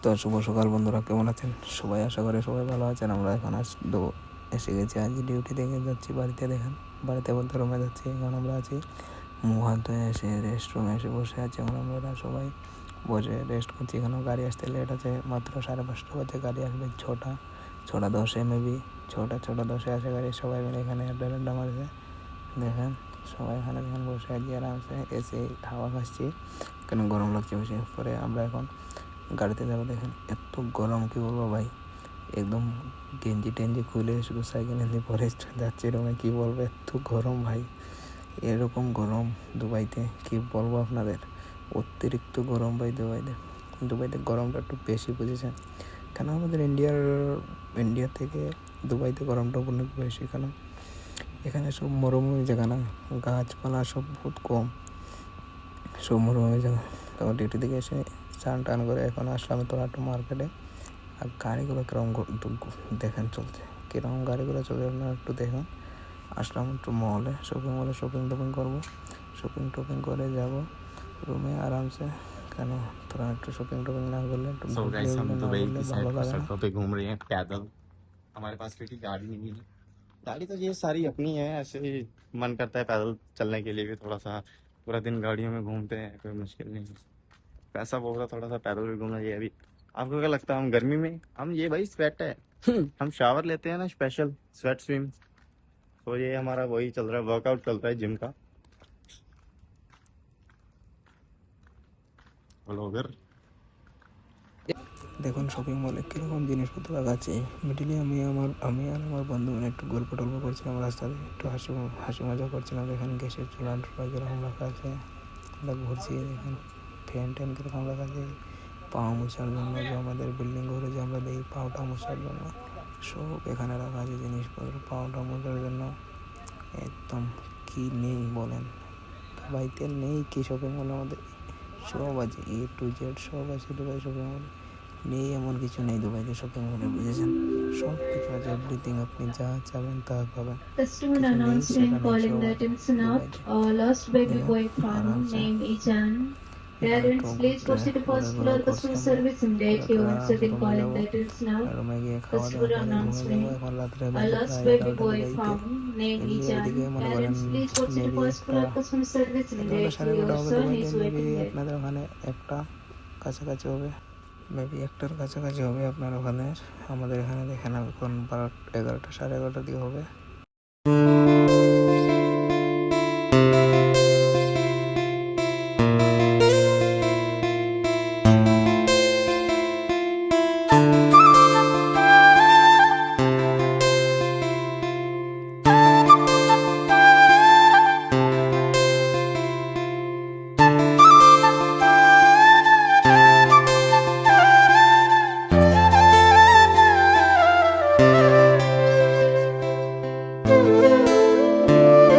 তো শুভ সকাল বন্ধুরা, কেমন আছেন সবাই? আশা করি সবাই ভালো আছেন। আমরা এখন এসে গেছি আজ ডিউটি থেকে যাচ্ছি বাড়িতে। দেখেন, বাড়িতে বলতে রুমে যাচ্ছি। এখন আমরা আছি মুখ হাত ধুয়ে এসে রেস্ট রুমে এসে বসে আছি। এখন আমরা সবাই বসে রেস্ট করছি। এখানেও গাড়ি আসতে লেট আছে, মাত্র 5:30 বাজে গাড়ি আসবে। 6:10 মেবি, 6:10 আসে গাড়ি। সবাই মিলে এখানে আড্ডা মারছে। দেখেন সবাই এখানে দেখেন বসে আছি আরামসে, এসে হাওয়া খাচ্ছি, কেন গরম লাগছে বেশি। পরে আমরা এখন গাড়িতে যাবো। দেখেন এত গরম, কি বলবো ভাই, একদম গেঞ্জি টেঞ্জি খুলে শুধু সাইকেল নিয়ে পরে যাচ্ছে রুমে। কি বলবো, এত গরম ভাই, এরকম গরম দুবাইতে কি বলবো আপনাদের, অতিরিক্ত গরম ভাই। দুবাইতে গরমটা একটু বেশি, বুঝেছেন? কেন আমাদের ইন্ডিয়া থেকে দুবাইতে গরমটা অনেক বেশি। কেন এখানে সব মরুভূমি জায়গা না, গাছপালা সব বহুত কম, সব মরুভূমি জায়গা। তো ডিউটি থেকে এসে স্নান টান করে এখন আসলাম তো একটু মার্কেটে। আর গাড়িগুলো কীরকম দেখেন চলছে, কীরকম গাড়িগুলো চলছে আপনারা একটু দেখুন। আসলাম একটু শপিং মলে শপিং করবো। শপিং করে যাব রুমে आराम से। কেন তোরা একটু শপিং না করলে, একটু हम না दुबई করলে की ভালো साइड पर লাগে না। सड़कों पे घूम रहे हैं पैदल। हमारे पास क्योंकि गाड़ी नहीं है। गाड़ी तो ये सारी अपनी है, ऐसे ही मन करता है पैदल चलने के लिए भी। थोड़ा सा पूरा दिन गाड़ियों में घूमते हैं, कोई मुश्किल नहीं है। पैसा बहुत, थोड़ा सा पैदल भी घूमना चाहिए। अभी आपको क्या लगता है, हम गर्मी में हम ये भाई स्वेट है, हम शावर लेते हैं ना स्पेशल स्वेट स्विम। तो ये हमारा वही चल रहा है, वर्कआउट चल रहा है जिम का। बोलो अगर দেখুন শপিং মলে কীরকম জিনিসপত্র রাখাচ্ছে। মিডিলে আমি আর আমার বন্ধু মিলে একটু গল্প টল্প করছিলাম রাস্তাতে, একটু হাসি মজা করছিলাম। দেখেন গ্যাসের চুলা কীরকম রাখা আছে, আমরা ঘুরছি। দেখেন ফ্যান কীরকম রাখা আছে, পাও মোছার জন্য, যে আমাদের বিল্ডিং ঘরে যে আমরা দিই পাওটা মোছার জন্য, সব এখানে রাখা আছে জিনিসপত্র পাওটা মোছার জন্য। একদম কি নেই বলেন, দুবাইতে নেই কি শপিং মল? আমাদের সব আছে, A to Z সব আছে দুবাই শপিং মলে। নেই এমন কিছু নেই দুবাইতে শপিং মলে, বুঝেছেন? সব কিছু আছে, এভরিথিং, আপনি যা চাবেন তা পাবেন। Customer কিছু নেই সেটা announcement নেই, calling সব that আছে it's not দুবাইতে। lost baby দেখেন boy fun. আরামসে Name Ichan. এখানে একটু Parents, please ঘুরতে proceed to first ঘোরাঘুরা floor করছি customer আমরা। service করে immediately. Once আরামসে again রুমে calling যাবো। that it's now. রুমে গিয়ে খাওয়া দাওয়া Customer করে ঘুমিয়ে যাবো। announcement. এখন রাত্রে A বাজে lost প্রায় baby 11টা boy দুবাইতে। found. Name ইন্ডিয়ার Ichan. দিকে মনে করেন Parents, please proceed to maybe first একটা floor customer service 11টা immediately. সাড়ে 11টা Your হবে son দুবাইতে। is maybe waiting there. আপনাদের ওখানে একটা কাছাকাছি হবে, মেবি একটার কাছাকাছি হবে আপনার ওখানে। আমাদের এখানে দেখেন এখন 11টা সাড়ে 11টার দিকে হবে।